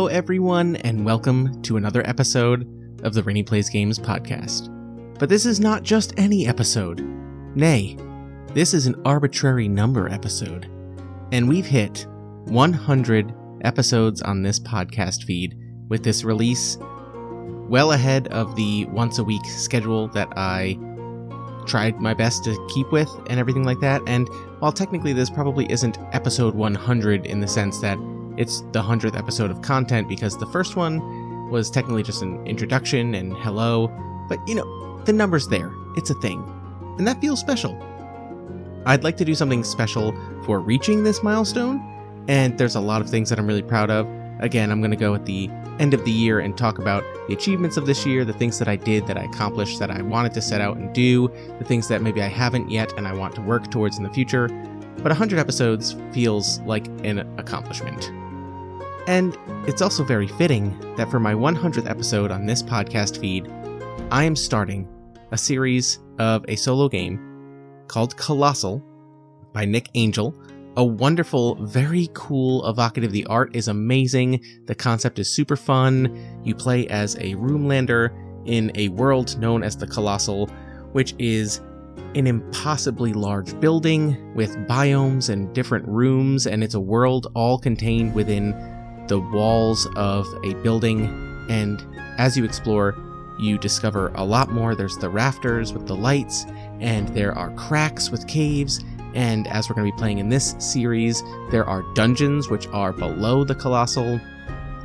everyone, and welcome to another episode of the Rene Plays Games podcast. But this is not just any episode. Nay, this is an arbitrary number episode. And we've hit 100 episodes on this podcast feed with this release well ahead of the once-a-week schedule that I tried my best to keep with and everything like that. And while technically this probably isn't episode 100 in the sense that it's the 100th episode of content, because the first one was technically just an introduction and hello, but you know, the number's there. It's a thing. And that feels special. I'd like to do something special for reaching this milestone, and there's a lot of things that I'm really proud of. Again, I'm going to go at the end of the year and talk about the achievements of this year, the things that I did, that I accomplished, that I wanted to set out and do, the things that maybe I haven't yet and I want to work towards in the future. But 100 episodes feels like an accomplishment. And it's also very fitting that for my 100th episode on this podcast feed, I am starting a series of a solo game called Colostle by Nick Angel. A wonderful, very cool, evocative. The art is amazing. The concept is super fun. You play as a roomlander in a world known as the Colostle, which is an impossibly large building with biomes and different rooms, and it's a world all contained within the walls of a building. And as you explore, you discover a lot more. There's the rafters with the lights, and there are cracks with caves. And as we're going to be playing in this series, there are dungeons which are below the Colostle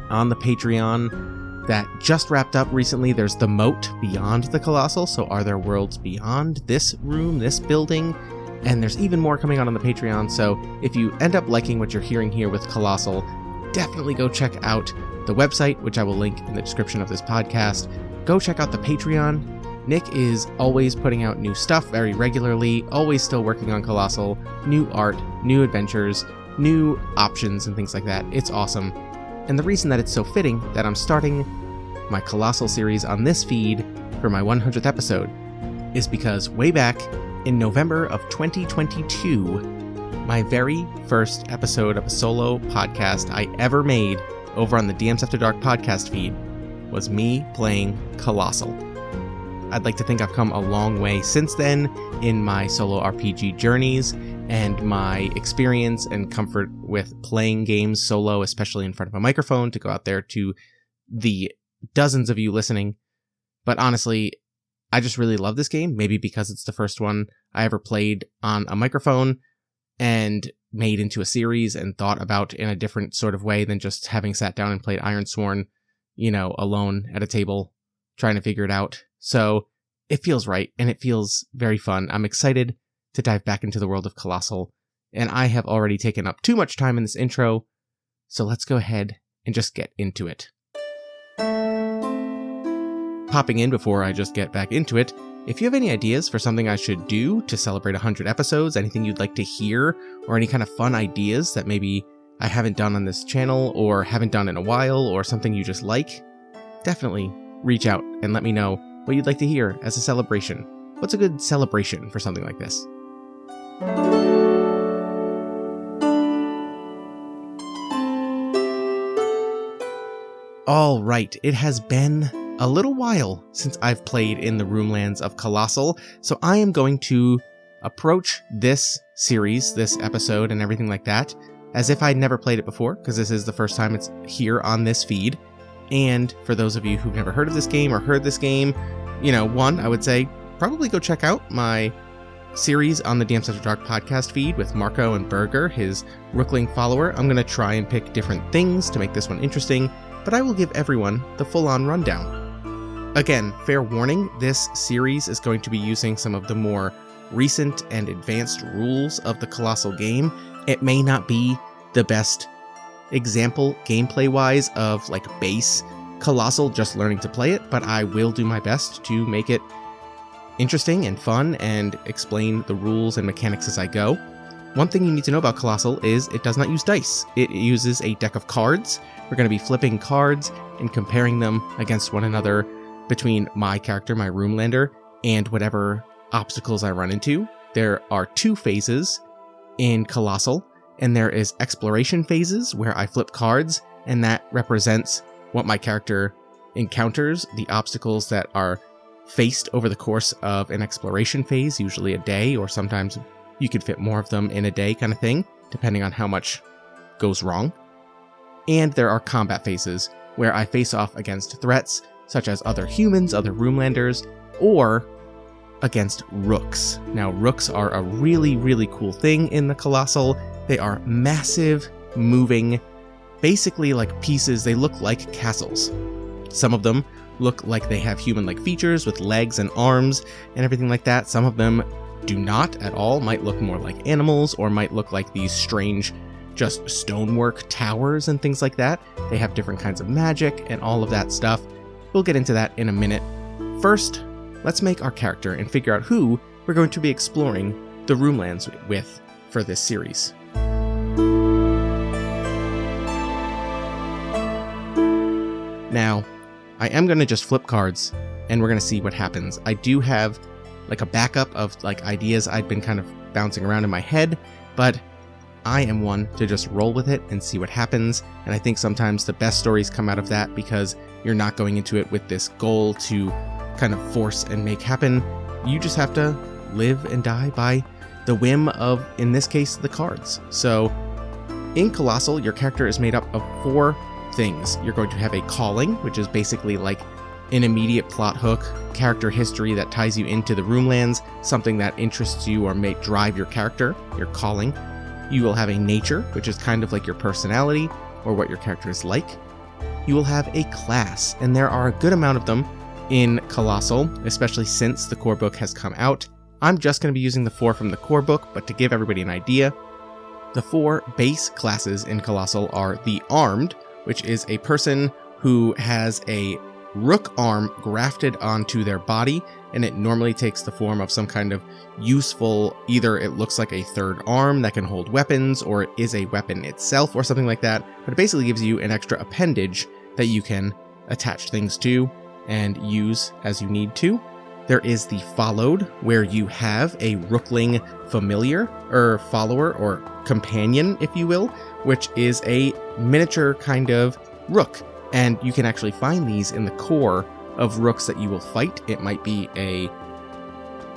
on the Patreon that just wrapped up recently. There's the moat beyond the Colostle, so are there worlds beyond this room, this building? And there's even more coming out on the Patreon, so if you end up liking what you're hearing here with Colostle, definitely go check out the website, which I will link in the description of this podcast. Go check out the Patreon. Nick is always putting out new stuff very regularly, always still working on Colostle, new art, new adventures, new options and things like that. It's awesome. And the reason that it's so fitting that I'm starting my Colossal series on this feed for my 100th episode is because way back in November of 2022, my very first episode of a solo podcast I ever made over on the DMs After Dark podcast feed was me playing Colossal. I'd like to think I've come a long way since then in my solo RPG journeys and my experience and comfort with playing games solo, especially in front of a microphone, to go out there to the dozens of you listening. But honestly, I just really love this game, maybe because it's the first one I ever played on a microphone and made into a series and thought about in a different sort of way than just having sat down and played Ironsworn, alone at a table trying to figure it out. So it feels right, and it feels very fun. I'm excited to dive back into the world of Colossal, and I have already taken up too much time in this intro, so let's go ahead and just get into it. Popping in before I just get back into it, if you have any ideas for something I should do to celebrate 100 episodes, anything you'd like to hear, or any kind of fun ideas that maybe I haven't done on this channel, or haven't done in a while, or something you just like, definitely reach out and let me know what you'd like to hear as a celebration. What's a good celebration for something like this? All right, it has been a little while since I've played in the Roomlands of Colossal, so I am going to approach this series, this episode, and everything like that as if I'd never played it before, because this is the first time it's here on this feed. And for those of you who've never heard of this game or heard this game, one, I would say probably go check out my series on the DMs After Dark podcast feed with Marco and Berger, his Rookling follower. I'm going to try and pick different things to make this one interesting, but I will give everyone the full-on rundown. Again, fair warning, this series is going to be using some of the more recent and advanced rules of the Colossal game. It may not be the best example gameplay-wise of base Colossal, just learning to play it, but I will do my best to make it interesting and fun and explain the rules and mechanics as I go. One thing you need to know about Colossal is it does not use dice. It uses a deck of cards. We're going to be flipping cards and comparing them against one another between my character, my Roomlander, and whatever obstacles I run into. There are 2 phases in Colossal, and there is exploration phases where I flip cards and that represents what my character encounters, the obstacles that are faced over the course of an exploration phase, usually a day, or sometimes you could fit more of them in a day kind of thing, depending on how much goes wrong. And there are combat phases, where I face off against threats, such as other humans, other Roomlanders, or against rooks. Now, rooks are a really, really cool thing in the Colossal. They are massive, moving, basically like pieces. They look like castles. Some of them look like they have human-like features with legs and arms and everything like that. Some of them do not at all, might look more like animals, or might look like these strange just stonework towers and things like that. They have different kinds of magic and all of that stuff. We'll get into that in a minute. First, let's make our character and figure out who we're going to be exploring the Roomlands with for this series. Now, I am going to just flip cards and we're going to see what happens. I do have like a backup of like ideas I'd been kind of bouncing around in my head, but I am one to just roll with it and see what happens. And I think sometimes the best stories come out of that because you're not going into it with this goal to kind of force and make happen. You just have to live and die by the whim of, in this case, the cards. So in Colossal, your character is made up of 4 things. You're going to have a calling, which is basically like an immediate plot hook, character history that ties you into the Roomlands, something that interests you or may drive your character, your calling. You will have a nature, which is kind of like your personality or what your character is like. You will have a class, and there are a good amount of them in Colossal, especially since the core book has come out. I'm just going to be using the 4 from the core book, but to give everybody an idea, the 4 base classes in Colossal are the Armed, which is a person who has a rook arm grafted onto their body, and it normally takes the form of some kind of useful, either it looks like a third arm that can hold weapons, or it is a weapon itself, or something like that, but it basically gives you an extra appendage that you can attach things to and use as you need to. There is the Followed, where you have a rookling familiar, or follower, or companion, if you will, which is a miniature kind of rook. And you can actually find these in the core of rooks that you will fight. It might be a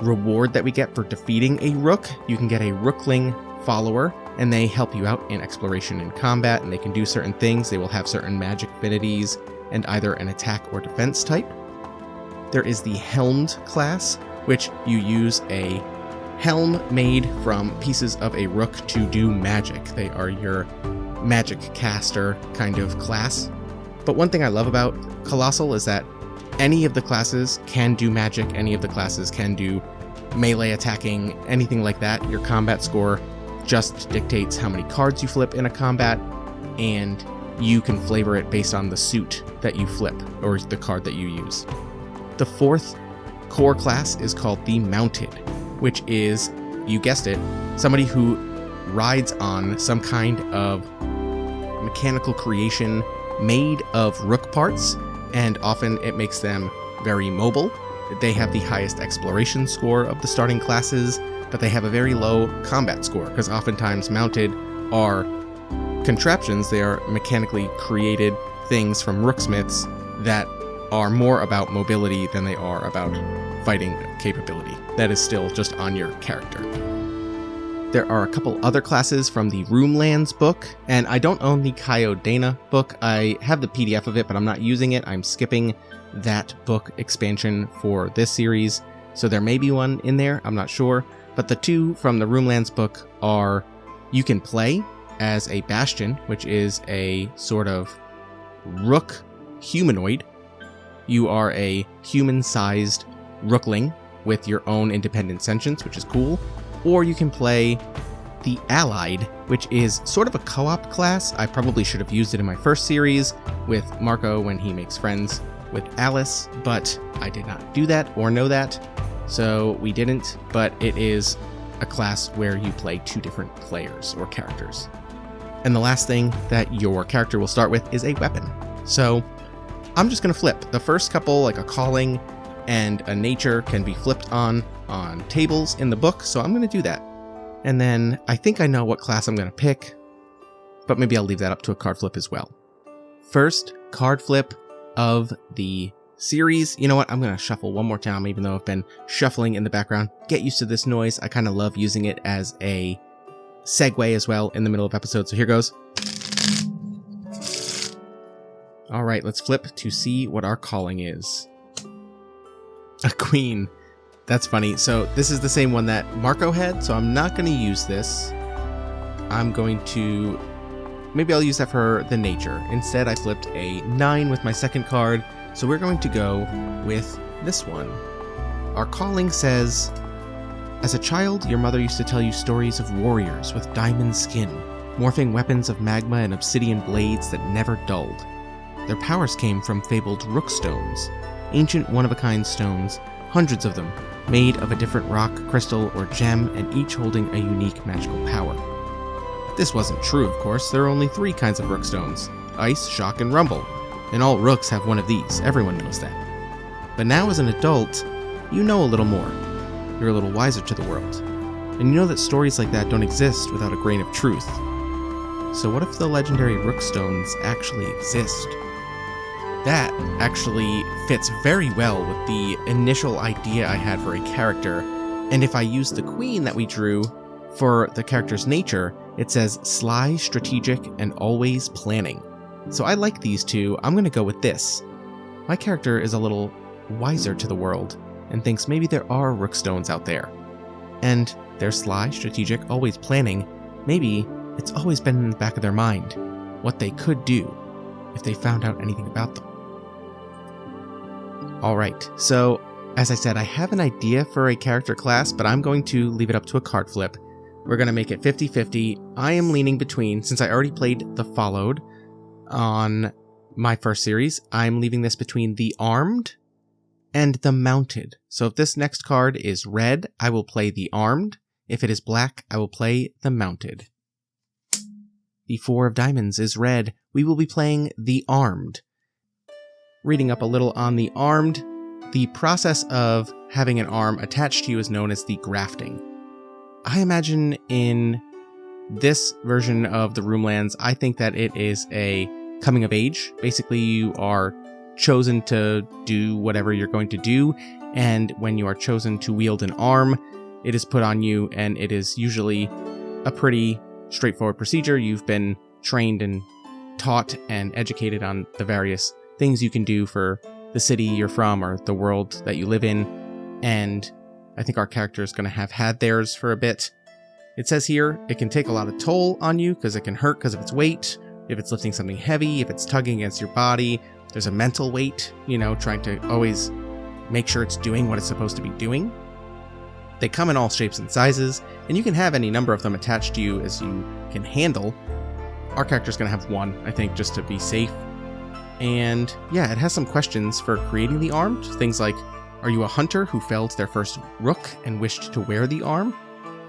reward that we get for defeating a rook. You can get a rookling follower, and they help you out in exploration and combat, and they can do certain things. They will have certain magic affinities and either an attack or defense type. There is the Helmed class, which you use a helm made from pieces of a rook to do magic. They are your magic caster kind of class. But one thing I love about Colossal is that any of the classes can do magic, any of the classes can do melee attacking, anything like that. Your combat score just dictates how many cards you flip in a combat, and you can flavor it based on the suit that you flip, or the card that you use. The 4th core class is called the Mounted, which is, you guessed it, somebody who rides on some kind of mechanical creation made of rook parts, and often it makes them very mobile. They have the highest exploration score of the starting classes, but they have a very low combat score, because oftentimes Mounted are contraptions. They are mechanically created things from rooksmiths that are more about mobility than they are about fighting capability. That is still just on your character. There are a couple other classes from the Roomlands book, and I don't own the Kyodana book. I have the PDF of it, but I'm not using it. I'm skipping that book expansion for this series, so there may be one in there, I'm not sure. But the 2 from the Roomlands book are, you can play as a Bastion, which is a sort of rook humanoid. You are a human-sized rookling with your own independent sentience, which is cool. Or you can play the Allied, which is sort of a co-op class. I probably should have used it in my first series with Marco when he makes friends with Alice, but I did not do that or know that, so we didn't. But it is a class where you play 2 different players or characters. And the last thing that your character will start with is a weapon. So I'm just going to flip. The first couple, like a calling and a nature, can be flipped on tables in the book, so I'm going to do that. And then I think I know what class I'm going to pick, but maybe I'll leave that up to a card flip as well. first card flip of the series. You know what? I'm going to shuffle one more time, even though I've been shuffling in the background. Get used to this noise. I kind of love using it as a segue as well in the middle of episodes. So here goes. All right, let's flip to see what our calling is. A queen. That's funny. So this is the same one that Marco had, so I'm not going to use this. I'm going to... Maybe I'll use that for the nature. Instead, I flipped a 9 with my second card, so we're going to go with this one. Our calling says, as a child, your mother used to tell you stories of warriors with diamond skin, morphing weapons of magma and obsidian blades that never dulled. Their powers came from fabled rook stones, ancient one-of-a-kind stones, hundreds of them, made of a different rock, crystal, or gem, and each holding a unique magical power. This wasn't true, of course. There are only 3 kinds of rook stones: ice, shock, and rumble. And all rooks have one of these. Everyone knows that. But now as an adult, you know a little more. You're a little wiser to the world. And you know that stories like that don't exist without a grain of truth. So what if the legendary rook stones actually exist? That actually fits very well with the initial idea I had for a character. And if I use the queen that we drew for the character's nature, it says sly, strategic, and always planning. So I like these two. I'm going to go with this. My character is a little wiser to the world and thinks maybe there are rookstones out there. And they're sly, strategic, always planning. Maybe it's always been in the back of their mind what they could do if they found out anything about them. Alright, so as I said, I have an idea for a character class, but I'm going to leave it up to a card flip. We're going to make it 50-50. I am leaning between, since I already played the Followed on my first series, I'm leaving this between the Armed and the Mounted. So if this next card is red, I will play the Armed. If it is black, I will play the Mounted. The 4 of Diamonds is red. We will be playing the Armed. Reading up a little on the Armed, the process of having an arm attached to you is known as the grafting. I imagine in this version of the Roomlands, I think that it is a coming of age. Basically, you are chosen to do whatever you're going to do, and when you are chosen to wield an arm, it is put on you, and it is usually a pretty straightforward procedure. You've been trained and taught and educated on the various things you can do for the city you're from or the world that you live in, and I think our character is going to have had theirs for a bit. It says here it can take a lot of toll on you because it can hurt because of its weight, if it's lifting something heavy, if it's tugging against your body. There's a mental weight, trying to always make sure it's doing what it's supposed to be doing. They come in all shapes and sizes, and you can have any number of them attached to you as you can handle. Our character's going to have 1, I think, just to be safe. And yeah, it has some questions for creating the Armed. Things like, are you a hunter who felled their first rook and wished to wear the arm?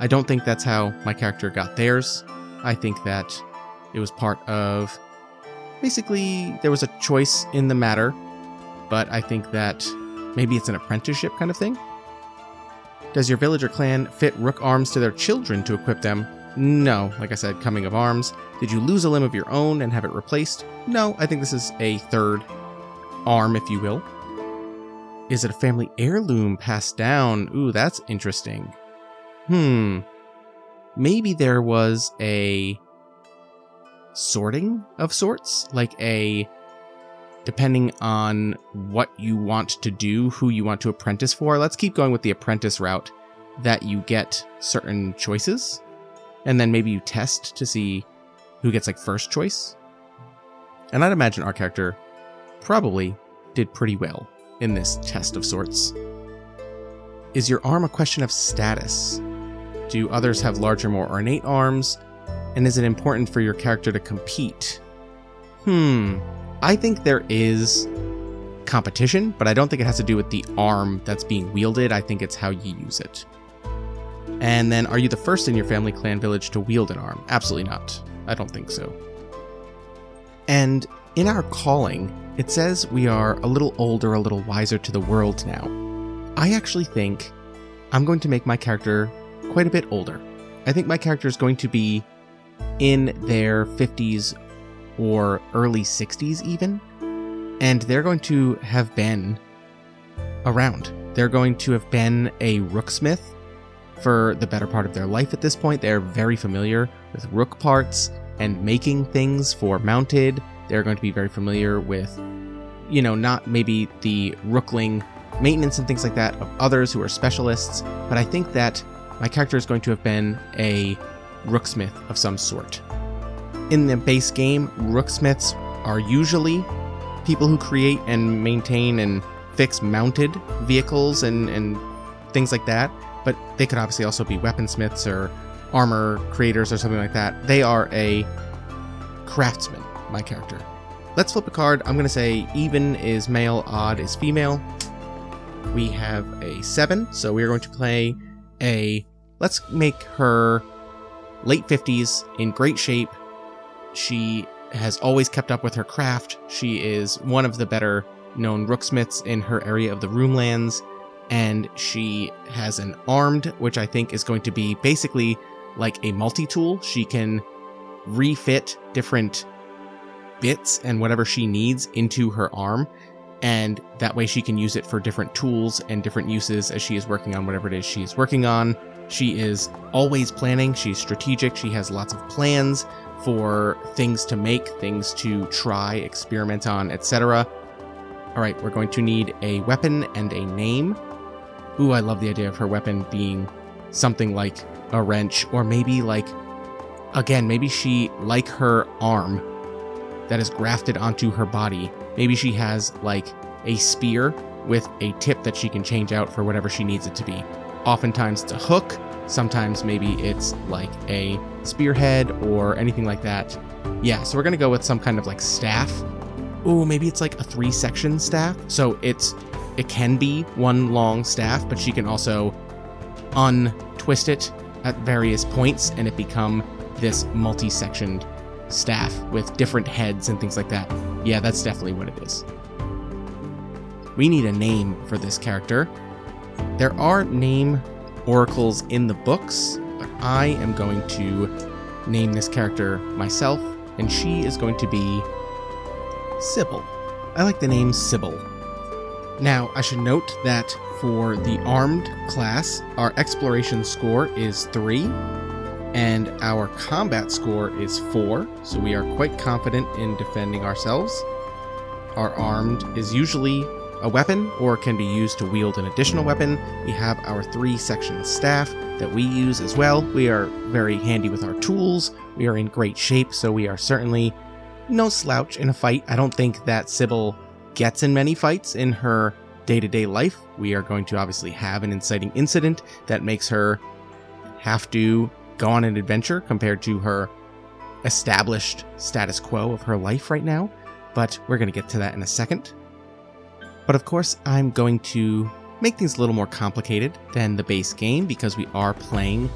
I don't think that's how my character got theirs. I think that it was part of... Basically, there was a choice in the matter, but I think that maybe it's an apprenticeship kind of thing. Does your village or clan fit rook arms to their children to equip them? No, like I said, coming of arms. Did you lose a limb of your own and have it replaced? No, I think this is a third arm, if you will. Is it a family heirloom passed down? Ooh, that's interesting. Maybe there was a sorting of sorts, like depending on what you want to do, who you want to apprentice for. Let's keep going with the apprentice route, that you get certain choices, and then maybe you test to see who gets first choice. And I'd imagine our character probably did pretty well in this test of sorts. Is your arm a question of status? Do others have larger, more ornate arms? And is it important for your character to compete? I think there is competition, but I don't think it has to do with the arm that's being wielded. I think it's how you use it. And then, are you the first in your family, clan, village to wield an arm? Absolutely not. I don't think so. And in our calling, it says we are a little older, a little wiser to the world now. I actually think I'm going to make my character quite a bit older. I think my character is going to be in their 50s or early 60s even, and they're going to have been around. They're going to have been a rooksmith for the better part of their life at this point. They're very familiar with rook parts and making things for mounted. They're going to be very familiar with, not maybe the rookling maintenance and things like that of others who are specialists, but I think that my character is going to have been a rooksmith of some sort. In the base game, rooksmiths are usually people who create and maintain and fix mounted vehicles and things like that, but they could obviously also be weaponsmiths or armor creators or something like that. They are a craftsman, my character. Let's flip a card. I'm going to say even is male, odd is female. We have a 7, so we're going to play let's make her late 50s, in great shape. She has always kept up with her craft. She is one of the better known rooksmiths in her area of the Roomlands, and she has an armed, which I think is going to be basically like a multi-tool. She can refit different bits and whatever she needs into her arm, and that way she can use it for different tools and different uses as she is working on whatever it is she's working on. She is always planning. She's strategic. She has lots of plans for things to make, things to try, experiment on, etc. All right, we're going to need a weapon and a name. Ooh, I love the idea of her weapon being something like a wrench, or maybe maybe she, like her arm that is grafted onto her body, maybe she has a spear with a tip that she can change out for whatever she needs it to be. Oftentimes it's a hook, sometimes maybe it's like a spearhead or anything like that. Yeah, so we're gonna go with some kind of staff. Ooh, maybe it's like a 3-section staff. So it can be one long staff, but she can also untwist it at various points and it become this multi-sectioned staff with different heads and things like that. Yeah, that's definitely what it is. We need a name for this character. There are name oracles in the books, but I am going to name this character myself, and she is going to be Sybil. I like the name Sybil. Now, I should note that for the armed class, our exploration score is 3, and our combat score is 4, so we are quite confident in defending ourselves. Our armed is usually a weapon or can be used to wield an additional weapon. We have our 3-section staff that we use as well. We are very handy with our tools. We are in great shape, so we are certainly no slouch in a fight. I don't think that Sybil gets in many fights in her day-to-day life. We are going to obviously have an inciting incident that makes her have to go on an adventure compared to her established status quo of her life right now, but we're going to get to that in a second. But of course, I'm going to make things a little more complicated than the base game because we are playing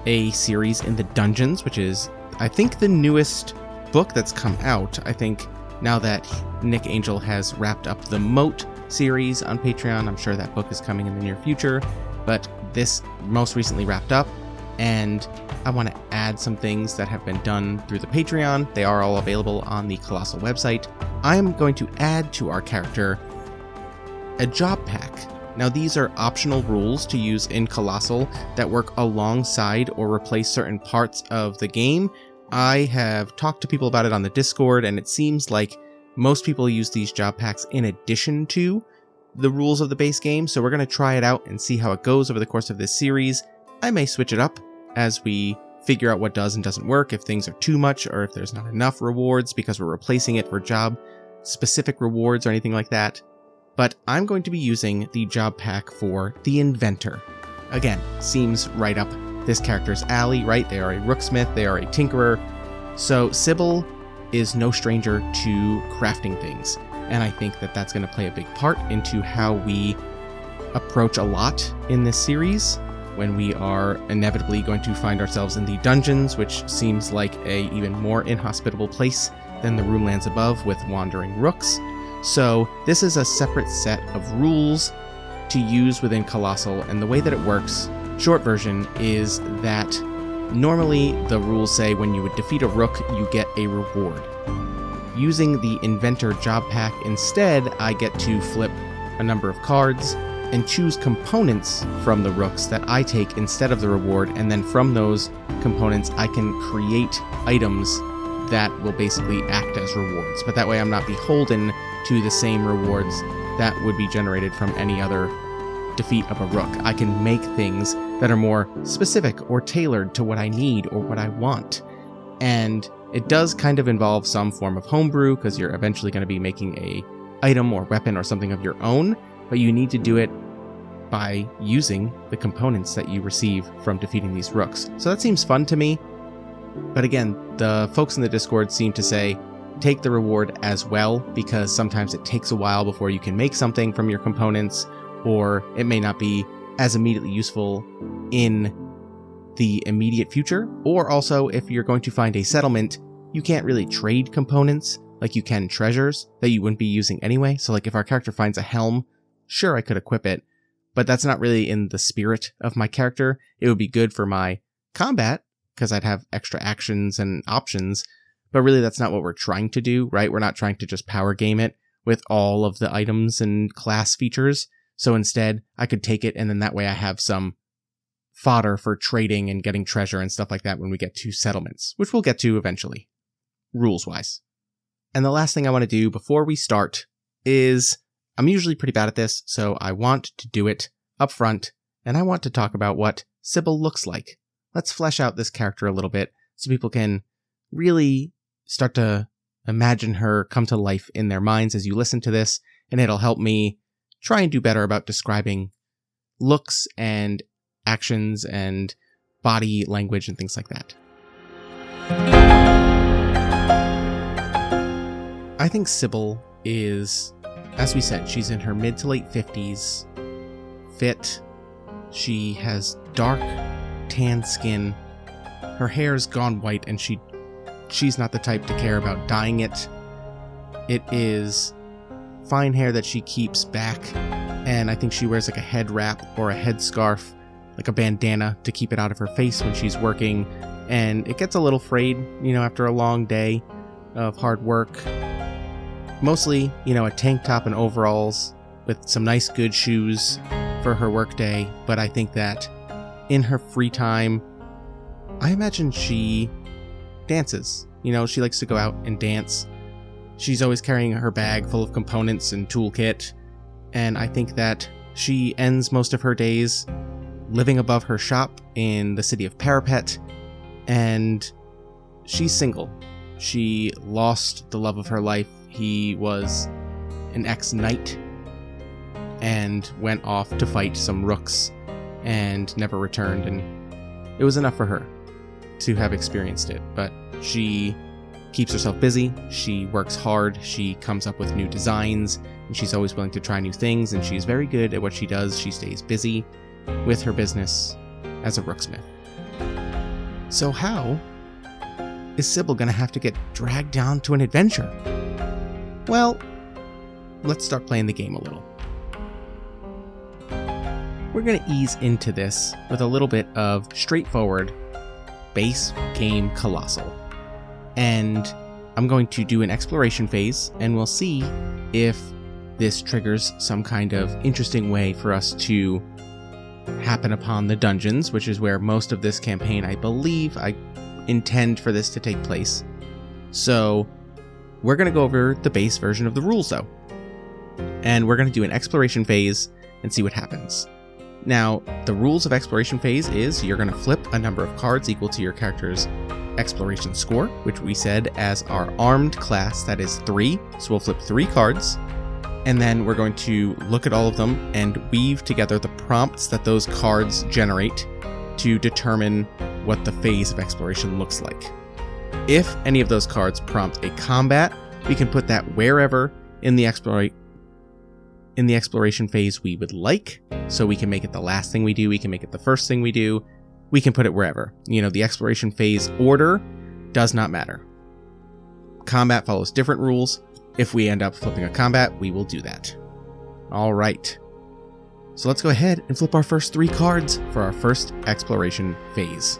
a series in the Dungeons, which is, I think, the newest book that's come out. I think now that Nick Angel has wrapped up the Moat series on Patreon, I'm sure that book is coming in the near future, but this most recently wrapped up, and I want to add some things that have been done through the Patreon. They are all available on the Colostle website. I am going to add to our character a job pack. Now, these are optional rules to use in Colossal that work alongside or replace certain parts of the game. I have talked to people about it on the Discord, and it seems like most people use these job packs in addition to the rules of the base game, so we're going to try it out and see how it goes over the course of this series. I may switch it up as we figure out what does and doesn't work, if things are too much or if there's not enough rewards because we're replacing it for job-specific rewards or anything like that. But I'm going to be using the job pack for the Inventor. Again, seems right up this character's alley, right? They are a rooksmith, they are a tinkerer. So Sybil is no stranger to crafting things, and I think that that's going to play a big part into how we approach a lot in this series when we are inevitably going to find ourselves in the dungeons, which seems like a even more inhospitable place than the Roomlands above with wandering rooks. So this is a separate set of rules to use within Colossal, and the way that it works, short version, is that normally the rules say when you would defeat a rook, you get a reward. using the Inventor job pack instead, I get to flip a number of cards and choose components from the rooks that I take instead of the reward, and then from those components I can create items that will basically act as rewards. But that way I'm not beholden to the same rewards that would be generated from any other defeat of a rook. I can make things that are more specific or tailored to what I need or what I want. And it does kind of involve some form of homebrew, because you're eventually going to be making a item or weapon or something of your own, but you need to do it by using the components that you receive from defeating these rooks. So that seems fun to me. But again, the folks in the Discord seem to say, take the reward as well, because sometimes it takes a while before you can make something from your components, or it may not be as immediately useful in the immediate future. Or also, if you're going to find a settlement, you can't really trade components like you can treasures that you wouldn't be using anyway. So like if our character finds a helm, sure, I could equip it, but that's not really in the spirit of my character. It would be good for my combat, because I'd have extra actions and options, but really that's not what we're trying to do, right? We're not trying to just power game it with all of the items and class features. So instead, I could take it, and then that way I have some fodder for trading and getting treasure and stuff like that when we get to settlements, which we'll get to eventually, rules-wise. And the last thing I want to do before we start is, I'm usually pretty bad at this, so I want to do it up front, and I want to talk about what Sybil looks like. Let's flesh out this character a little bit so people can really start to imagine her come to life in their minds as you listen to this, and it'll help me try and do better about describing looks and actions and body language and things like that. I think Sybil is, as we said, she's in her mid to late 50s, fit. She has dark tan skin. Her hair's gone white, and she's not the type to care about dyeing it. It is fine hair that she keeps back, and I think she wears like a head wrap or a headscarf, like a bandana, to keep it out of her face when she's working, and it gets a little frayed, after a long day of hard work. Mostly, a tank top and overalls with some nice good shoes for her work day, but I think that in her free time, I imagine she dances. She likes to go out and dance. She's always carrying her bag full of components and toolkit, and I think that she ends most of her days living above her shop in the city of Parapet, and she's single. She lost the love of her life. He was an ex-knight and went off to fight some rooks and never returned, and it was enough for her to have experienced it. But she keeps herself busy, she works hard, she comes up with new designs, and she's always willing to try new things, and she's very good at what she does. She stays busy with her business as a rooksmith. So how is Sybil gonna have to get dragged down to an adventure? Well, let's start playing the game a little. We're gonna ease into this with a little bit of straightforward base game Colossal. And I'm going to do an exploration phase, and we'll see if this triggers some kind of interesting way for us to happen upon the dungeons, which is where most of this campaign, I believe, I intend for this to take place. So we're going to go over the base version of the rules, though. And we're going to do an exploration phase and see what happens. Now, the rules of exploration phase is you're going to flip a number of cards equal to your character's exploration score, which we said as our armed class, that is 3. So we'll flip 3 cards, and then we're going to look at all of them and weave together the prompts that those cards generate to determine what the phase of exploration looks like. If any of those cards prompt a combat, we can put that wherever in the exploration phase we would like. So we can make it the last thing we do, we can make it the first thing we do, we can put it wherever. The exploration phase order does not matter. Combat follows different rules. If we end up flipping a combat, we will do that. All right. So let's go ahead and flip our first 3 cards for our first exploration phase.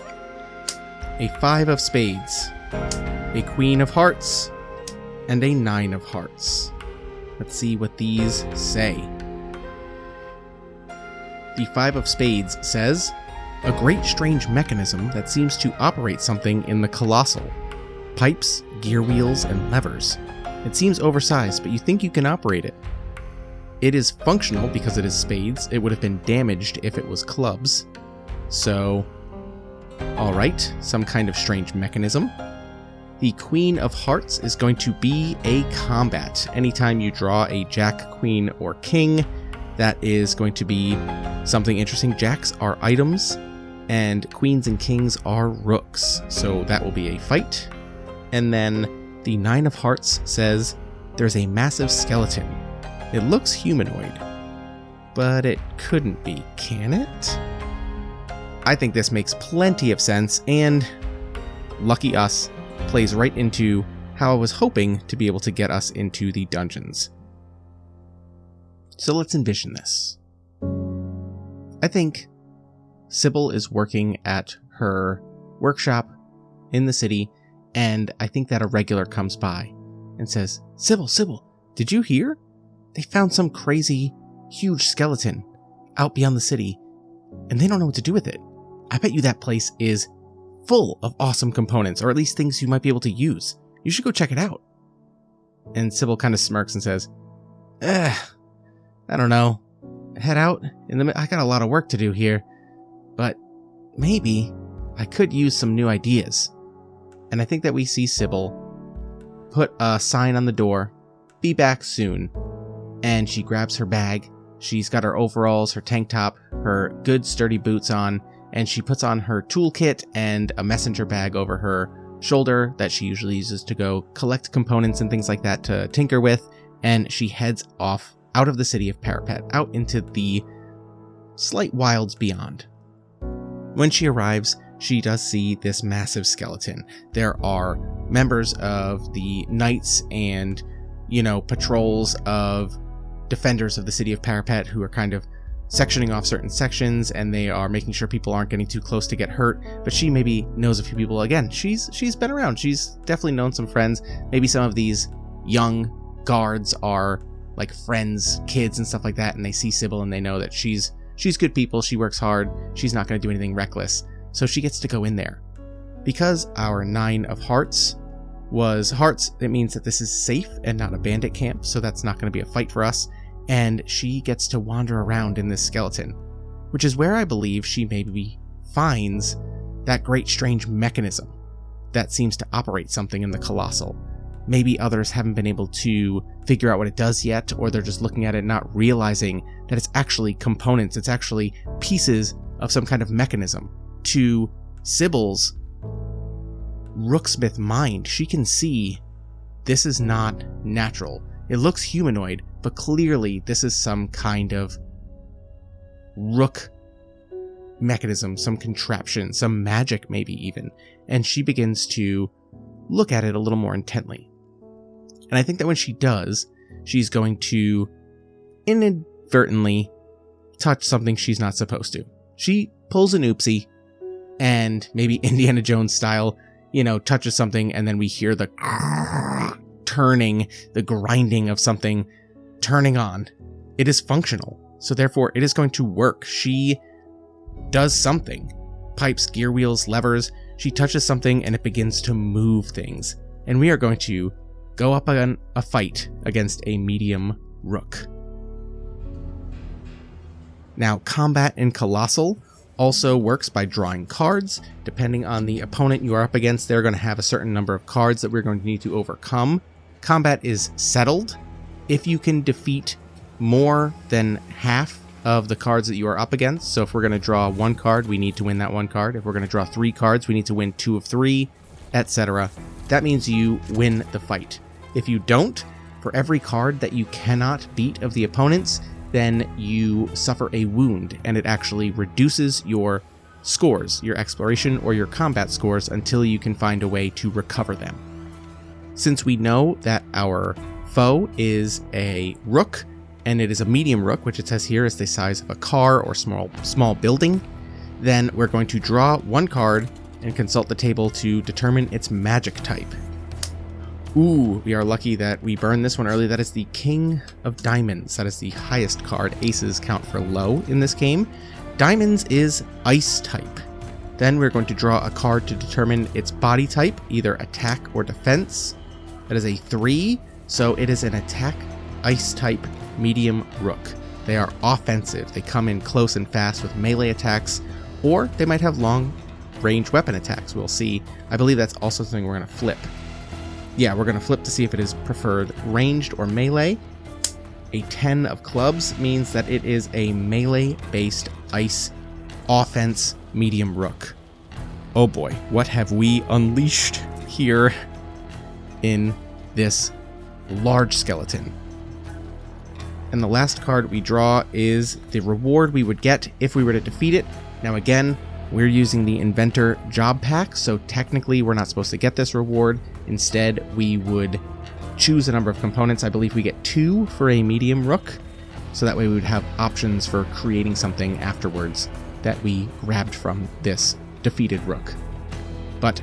A 5 of spades, a queen of hearts, and a 9 of hearts. Let's see what these say. The 5 of spades says, a great strange mechanism that seems to operate something in the Colossal. Pipes, gear wheels, and levers. It seems oversized, but you think you can operate it. It is functional because it is spades. It would have been damaged if it was clubs. So, alright, some kind of strange mechanism. The Queen of Hearts is going to be a combat. Anytime you draw a Jack, Queen, or King, that is going to be something interesting. Jacks are items, and Queens and Kings are rooks. So that will be a fight. And then the 9 of Hearts says, there's a massive skeleton. It looks humanoid, but it couldn't be, can it? I think this makes plenty of sense, and lucky us, plays right into how I was hoping to be able to get us into the dungeons. So let's envision this. I think Sybil is working at her workshop in the city, and I think that a regular comes by and says, Sybil, did you hear? They found some crazy, huge skeleton out beyond the city, and they don't know what to do with it. I bet you that place is full of awesome components, or at least things you might be able to use. You should go check it out. And Sybil kind of smirks and says, I don't know. Head out? I got a lot of work to do here, but maybe I could use some new ideas. And I think that we see Sybil put a sign on the door, be back soon. And she grabs her bag. She's got her overalls, her tank top, her good sturdy boots on, and she puts on her toolkit and a messenger bag over her shoulder that she usually uses to go collect components and things like that to tinker with, and she heads off out of the city of Parapet, out into the slight wilds beyond. When she arrives, she does see this massive skeleton. There are members of the knights and, patrols of defenders of the city of Parapet who are kind of sectioning off certain sections, and they are making sure people aren't getting too close to get hurt. But she maybe knows a few people. Again, she's been around. She's definitely known some friends. Maybe some of these young guards are like friends, kids, and stuff like that, and they see Sybil and they know that she's good people. She works hard. She's not going to do anything reckless. So she gets to go in there. Because our 9 of Hearts was hearts, it means that this is safe and not a bandit camp, so that's not going to be a fight for us. And she gets to wander around in this skeleton, which is where I believe she maybe finds that great strange mechanism that seems to operate something in the Colossal. Maybe others haven't been able to figure out what it does yet, or they're just looking at it not realizing that it's actually components, it's actually pieces of some kind of mechanism. To Sybil's Rooksmith mind, she can see this is not natural. It looks humanoid, but clearly this is some kind of rook mechanism, some contraption, some magic maybe even. And she begins to look at it a little more intently. And I think that when she does, she's going to inadvertently touch something she's not supposed to. She pulls an oopsie and maybe Indiana Jones style, touches something, and then we hear the turning, the grinding of something turning on. It is functional, so therefore it is going to work. She does something. Pipes, gear wheels, levers. She touches something and it begins to move things. And we are going to go up on a fight against a medium rook. Now, combat in Colossal also works by drawing cards. Depending on the opponent you are up against, they're going to have a certain number of cards that we're going to need to overcome. Combat is settled if you can defeat more than half of the cards that you are up against. So if we're going to draw 1 card, we need to win that 1 card. If we're going to draw 3 cards, we need to win 2 of 3, etc. That means you win the fight. If you don't, for every card that you cannot beat of the opponents, then you suffer a wound, and it actually reduces your scores, your exploration or your combat scores, until you can find a way to recover them. Since we know that our foe is a rook, and it is a medium rook, which it says here is the size of a car or small building, then we're going to draw 1 card and consult the table to determine its magic type. Ooh, we are lucky that we burned this one early. That is the King of Diamonds. That is the highest card. Aces count for low in this game. Diamonds is ice type. Then we're going to draw a card to determine its body type, either attack or defense. That is a 3, so it is an attack ice type medium rook. They are offensive. They come in close and fast with melee attacks, or they might have long range weapon attacks. We'll see. I believe that's also something we're going to flip. Yeah, we're going to flip to see if it is preferred ranged or melee. A 10 of clubs means that it is a melee-based ice offense medium rook. Oh boy, what have we unleashed here in this large skeleton? And the last card we draw is the reward we would get if we were to defeat it. Now again, we're using the Inventor Job Pack, so technically we're not supposed to get this reward. Instead, we would choose a number of components. I believe we get 2 for a medium rook, so that way we would have options for creating something afterwards that we grabbed from this defeated rook. But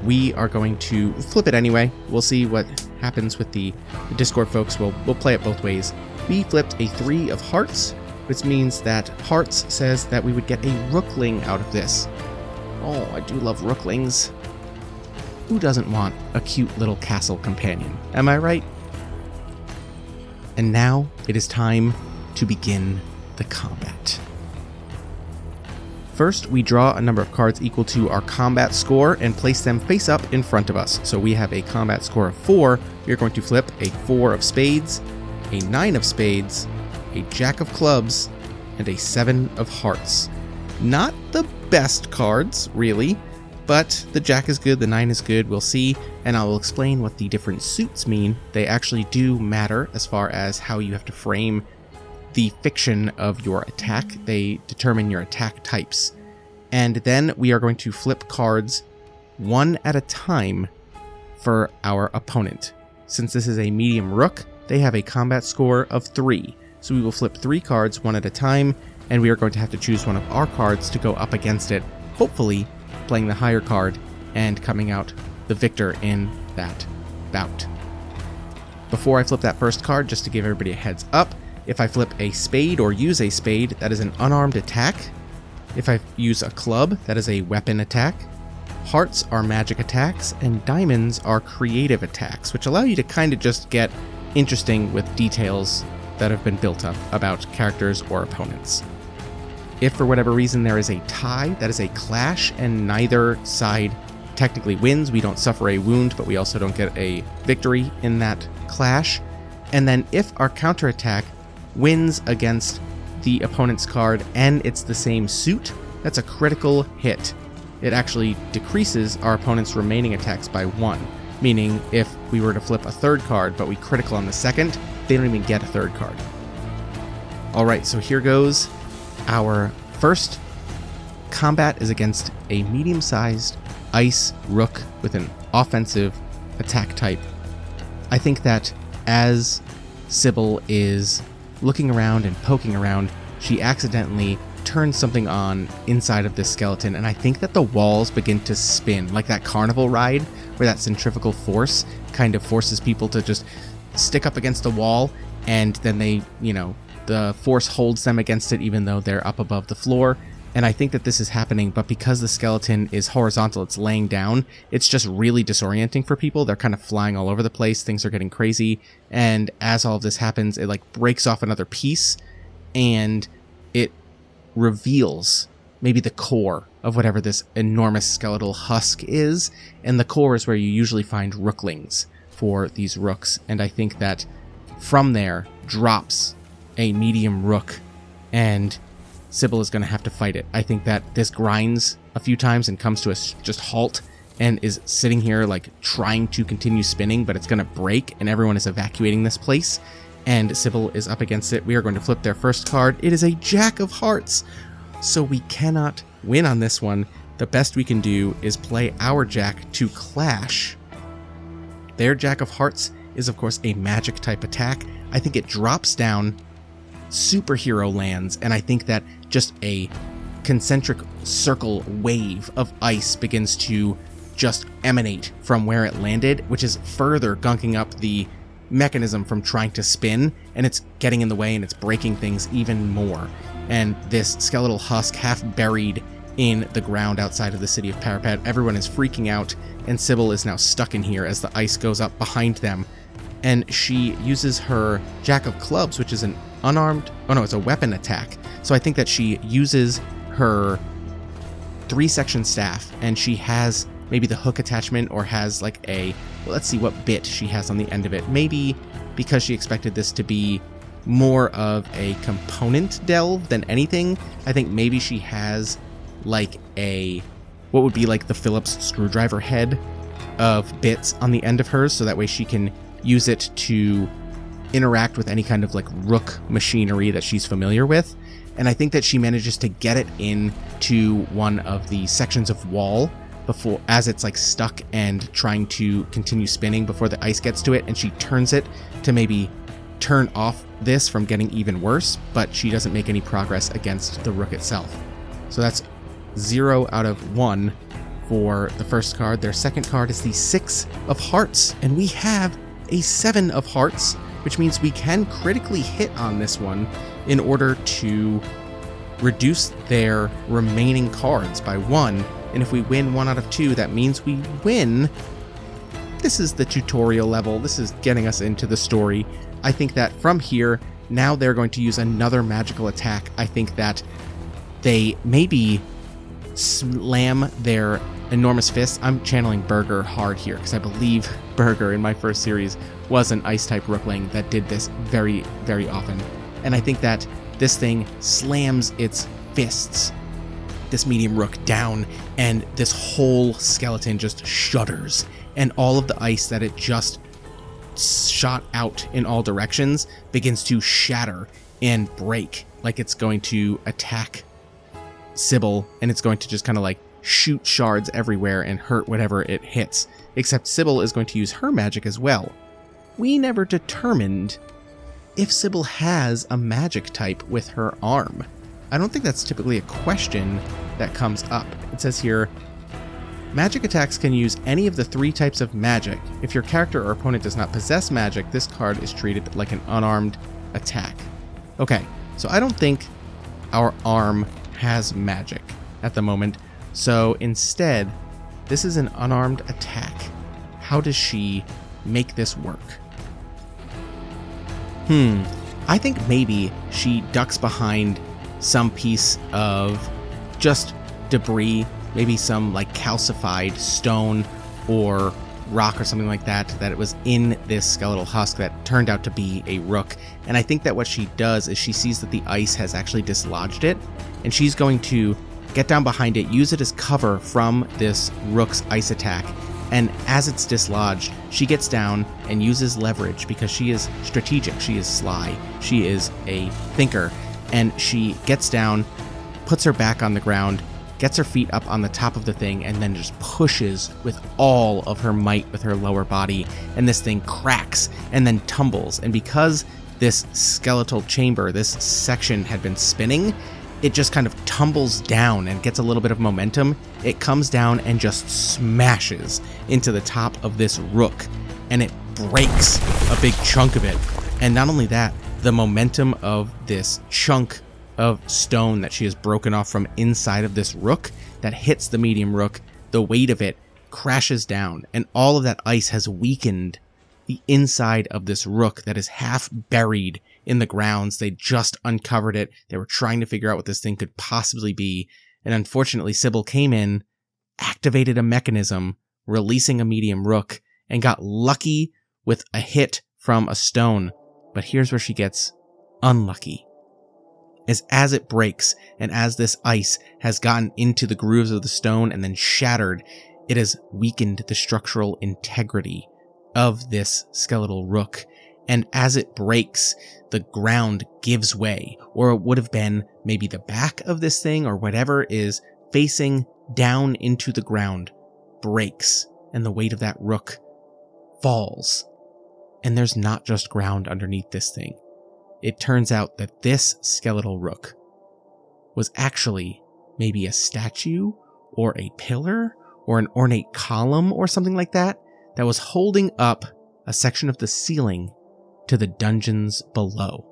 we are going to flip it anyway. We'll see what happens with the Discord folks. We'll play it both ways. We flipped a 3 of hearts, which means that hearts says that we would get a rookling out of this. Oh, I do love rooklings. Who doesn't want a cute little castle companion? Am I right? And now it is time to begin the combat. First, we draw a number of cards equal to our combat score and place them face up in front of us. So we have a combat score of 4. We are going to flip a 4 of spades, a 9 of spades, a jack of clubs, and a 7 of hearts. Not the best cards, really, but the jack is good, the 9 is good, we'll see, and I will explain what the different suits mean. They actually do matter as far as how you have to frame the fiction of your attack. They determine your attack types. And then we are going to flip cards one at a time for our opponent. Since this is a medium rook, they have a combat score of 3. So we will flip 3 cards one at a time, and we are going to have to choose one of our cards to go up against it, hopefully playing the higher card and coming out the victor in that bout. Before I flip that first card, just to give everybody a heads up, if I flip a spade or use a spade, that is an unarmed attack. If I use a club, that is a weapon attack. Hearts are magic attacks, and diamonds are creative attacks, which allow you to kind of just get interesting with details that have been built up about characters or opponents. If for whatever reason there is a tie, that is a clash, and neither side technically wins. We don't suffer a wound, but we also don't get a victory in that clash. And then if our counterattack wins against the opponent's card and it's the same suit, that's a critical hit. It actually decreases our opponent's remaining attacks by 1, meaning if we were to flip a third card but we critical on the second, they don't even get a third card. Alright, so here goes. Our first combat is against a medium-sized ice rook with an offensive attack type. I think that as Sybil is looking around and poking around, she accidentally turns something on inside of this skeleton, and I think that the walls begin to spin, like that carnival ride where that centrifugal force kind of forces people to just stick up against the wall, and then they, the force holds them against it even though they're up above the floor. And I think that this is happening, but because the skeleton is horizontal, it's laying down, it's just really disorienting for people. They're kind of flying all over the place, things are getting crazy, and as all of this happens, it like breaks off another piece, and it reveals maybe the core of whatever this enormous skeletal husk is, and the core is where you usually find rooklings for these rooks, and I think that from there drops a medium rook, and Sybil is going to have to fight it. I think that this grinds a few times and comes to a just halt and is sitting here like trying to continue spinning, but it's going to break and everyone is evacuating this place, and Sybil is up against it. We are going to flip their first card. It is a Jack of Hearts, so we cannot win on this one. The best we can do is play our Jack to clash. Their Jack of Hearts is of course a magic type attack. I think it drops down superhero lands, and I think that just a concentric circle wave of ice begins to just emanate from where it landed, which is further gunking up the mechanism from trying to spin, and it's getting in the way and it's breaking things even more. And this skeletal husk, half buried in the ground outside of the city of Parapet, everyone is freaking out, and Sybil is now stuck in here as the ice goes up behind them. And she uses her Jack of Clubs, which is an unarmed, it's a weapon attack. So I think that she uses her 3-section staff, and she has maybe the hook attachment, or has like let's see what bit she has on the end of it. Maybe because she expected this to be more of a component delve than anything, I think maybe she has like what would be like the Phillips screwdriver head of bits on the end of hers, so that way she can use it to interact with any kind of like rook machinery that she's familiar with. And I think that she manages to get it into one of the sections of wall before, as it's like stuck and trying to continue spinning before the ice gets to it, and she turns it to maybe turn off this from getting even worse, but she doesn't make any progress against the rook itself. So that's 0 out of 1 for the first card. Their second card is the 6 of Hearts, and we have a 7 of Hearts, which means we can critically hit on this one in order to reduce their remaining cards by 1. And if we win 1 out of 2, that means we win. This is the tutorial level. This is getting us into the story. I think that from here, now they're going to use another magical attack. I think that they maybe slam their enormous fists. I'm channeling Burger hard here, because I believe Burger in my first series was an ice-type rookling that did this very, very often. And I think that this thing slams its fists, this medium rook, down, and this whole skeleton just shudders, and all of the ice that it just shot out in all directions begins to shatter and break, like it's going to attack Sybil, and it's going to just kind of like shoot shards everywhere and hurt whatever it hits. Except Sybil is going to use her magic as well. We never determined if Sybil has a magic type with her arm. I don't think that's typically a question that comes up. It says here, magic attacks can use any of the 3 types of magic. If your character or opponent does not possess magic, this card is treated like an unarmed attack. Okay, so I don't think our arm has magic at the moment. So instead, this is an unarmed attack. How does she make this work? I think maybe she ducks behind some piece of just debris, maybe some like calcified stone or rock or something like that it was in this skeletal husk that turned out to be a rook. And I think that what she does is she sees that the ice has actually dislodged it, and she's going to get down behind it, use it as cover from this rook's ice attack. And as it's dislodged, she gets down and uses leverage, because she is strategic, she is sly, she is a thinker, and she gets down, puts her back on the ground, gets her feet up on the top of the thing, and then just pushes with all of her might with her lower body, and this thing cracks and then tumbles. And because this skeletal chamber, this section had been spinning, it just kind of tumbles down and gets a little bit of momentum. It comes down and just smashes into the top of this rook, and it breaks a big chunk of it. And not only that, the momentum of this chunk of stone that she has broken off from inside of this rook that hits the medium rook, the weight of it crashes down, and all of that ice has weakened the inside of this rook that is half buried in the grounds. They just uncovered it. They were trying to figure out what this thing could possibly be. And unfortunately, Sybil came in, activated a mechanism, releasing a medium rook, and got lucky with a hit from a stone. But here's where she gets unlucky. As it breaks, and as this ice has gotten into the grooves of the stone and then shattered, it has weakened the structural integrity of this skeletal rook. And as it breaks, the ground gives way, or it would have been maybe the back of this thing or whatever is facing down into the ground, breaks, and the weight of that rook falls. And there's not just ground underneath this thing. It turns out that this skeletal rook was actually maybe a statue or a pillar or an ornate column or something like that was holding up a section of the ceiling to the dungeons below.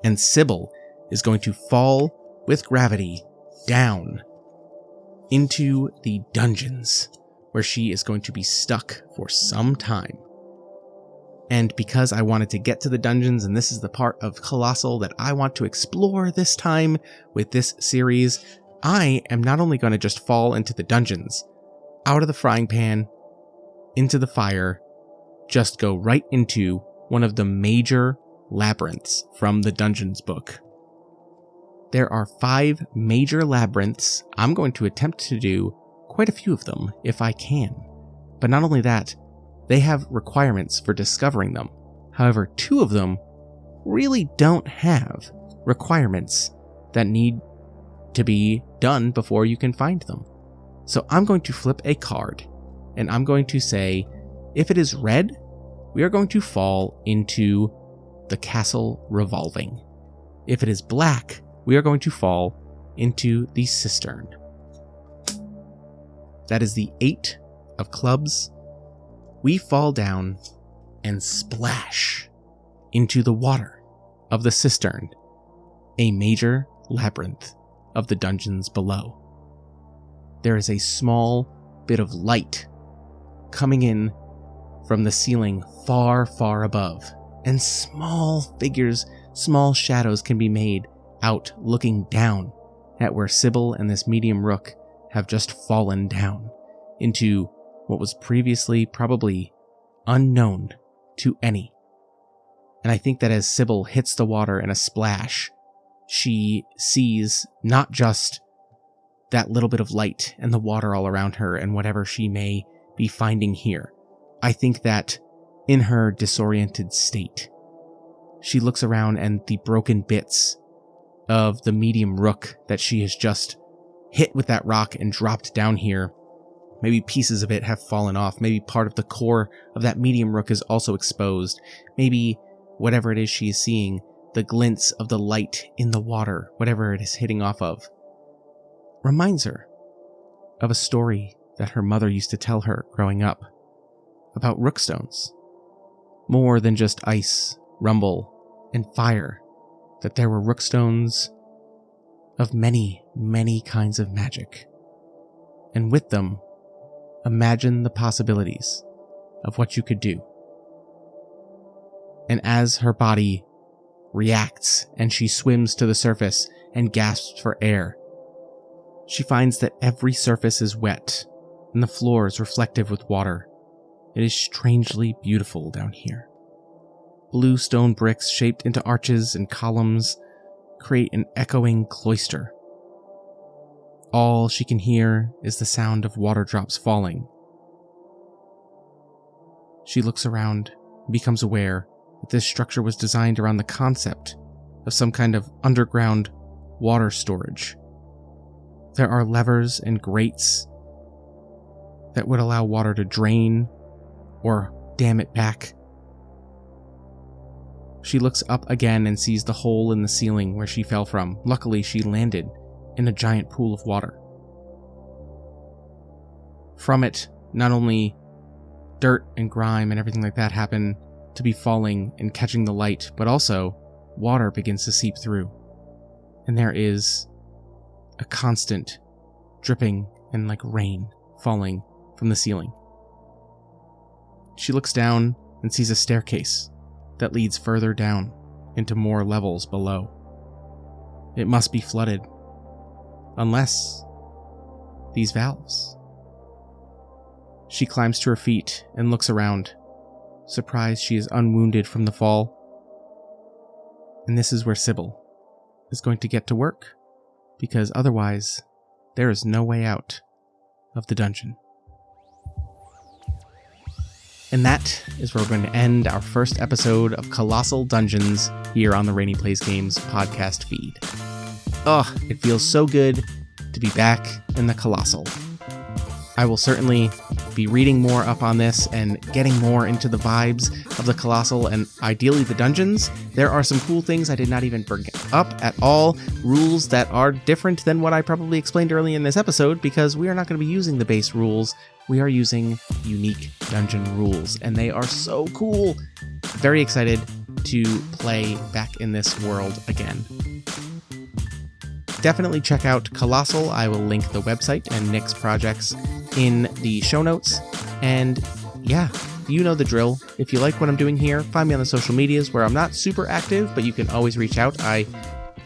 And Sybil is going to fall with gravity down into the dungeons, where she is going to be stuck for some time. And because I wanted to get to the dungeons, and this is the part of Colostle that I want to explore this time with this series, I am not only going to just fall into the dungeons, out of the frying pan, into the fire, just go right into one of the major labyrinths from the Dungeons book. There are 5 major labyrinths. I'm going to attempt to do quite a few of them if I can. But not only that, they have requirements for discovering them. However, 2 of them really don't have requirements that need to be done before you can find them. So I'm going to flip a card, and I'm going to say, if it is red, we are going to fall into the castle revolving. If it is black, we are going to fall into the cistern. That is the 8 of clubs. We fall down and splash into the water of the cistern, a major labyrinth of the dungeons below. There is a small bit of light coming in from the ceiling far, far above, and small figures, small shadows can be made out looking down at where Sybil and this medium rook have just fallen down into what was previously probably unknown to any. And I think that as Sybil hits the water in a splash, she sees not just that little bit of light and the water all around her and whatever she may be finding here. I think that in her disoriented state, she looks around and the broken bits of the medium rook that she has just hit with that rock and dropped down here, maybe pieces of it have fallen off, maybe part of the core of that medium rook is also exposed, maybe whatever it is she is seeing, the glints of the light in the water, whatever it is hitting off of, reminds her of a story that her mother used to tell her growing up about rookstones. More than just ice, rumble, and fire, that there were rookstones of many, many kinds of magic. And with them, imagine the possibilities of what you could do. And as her body reacts and she swims to the surface and gasps for air, she finds that every surface is wet and the floor is reflective with water. It is strangely beautiful down here. Blue stone bricks shaped into arches and columns create an echoing cloister. All she can hear is the sound of water drops falling. She looks around and becomes aware that this structure was designed around the concept of some kind of underground water storage. There are levers and grates that would allow water to drain or dam it back. She looks up again and sees the hole in the ceiling where she fell from. Luckily, she landed in a giant pool of water. From it, not only dirt and grime and everything like that happen to be falling and catching the light, but also water begins to seep through. And there is a constant dripping and like rain falling from the ceiling. She looks down and sees a staircase that leads further down into more levels below. It must be flooded, unless these valves. She climbs to her feet and looks around, surprised she is unwounded from the fall. And this is where Sybil is going to get to work, because otherwise there is no way out of the dungeon. And that is where we're going to end our first episode of Colossal Dungeons here on the Rene Plays Games podcast feed. Oh, it feels so good to be back in the Colossal. I will certainly be be reading more up on this and getting more into the vibes of the Colossal and ideally the dungeons. There are some cool things I did not even bring up at all, rules that are different than what I probably explained early in this episode, because we are not going to be using the base rules. We are using unique dungeon rules, and they are so cool. Very excited to play back in this world again. Definitely check out Colossal. I will link the website and Nick's projects in the show notes. And yeah, you know the drill. If you like what I'm doing here, find me on the social medias where I'm not super active, but you can always reach out. I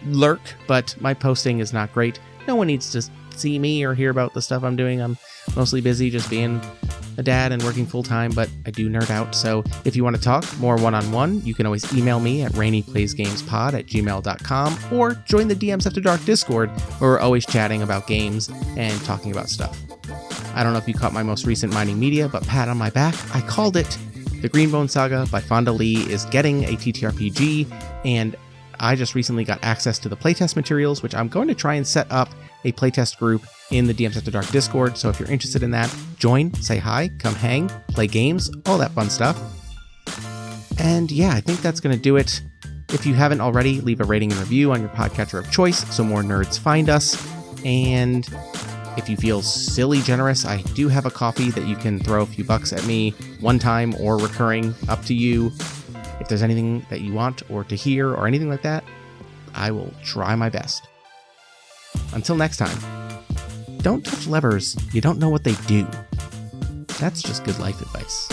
lurk, but my posting is not great. No one needs to see me or hear about the stuff I'm doing. I'm mostly busy just being a dad and working full-time, but I do nerd out. So if you want to talk more one-on-one, you can always email me at reneplaysgamespod@gmail.com or join the DMs After Dark Discord, where we're always chatting about games and talking about stuff. I don't know if you caught my most recent Mining Media, but pat on my back, I called it. The Greenbone Saga by Fonda Lee is getting a TTRPG, and I just recently got access to the playtest materials, which I'm going to try and set up a playtest group in the DMs After Dark Discord. So if you're interested in that, join, say hi, come hang, play games, all that fun stuff. And yeah, I think that's going to do it. If you haven't already, leave a rating and review on your podcatcher of choice so more nerds find us. And if you feel silly generous, I do have a coffee that you can throw a few bucks at me one time or recurring, up to you. If there's anything that you want or to hear or anything like that, I will try my best. Until next time, don't touch levers you don't know what they do. That's just good life advice.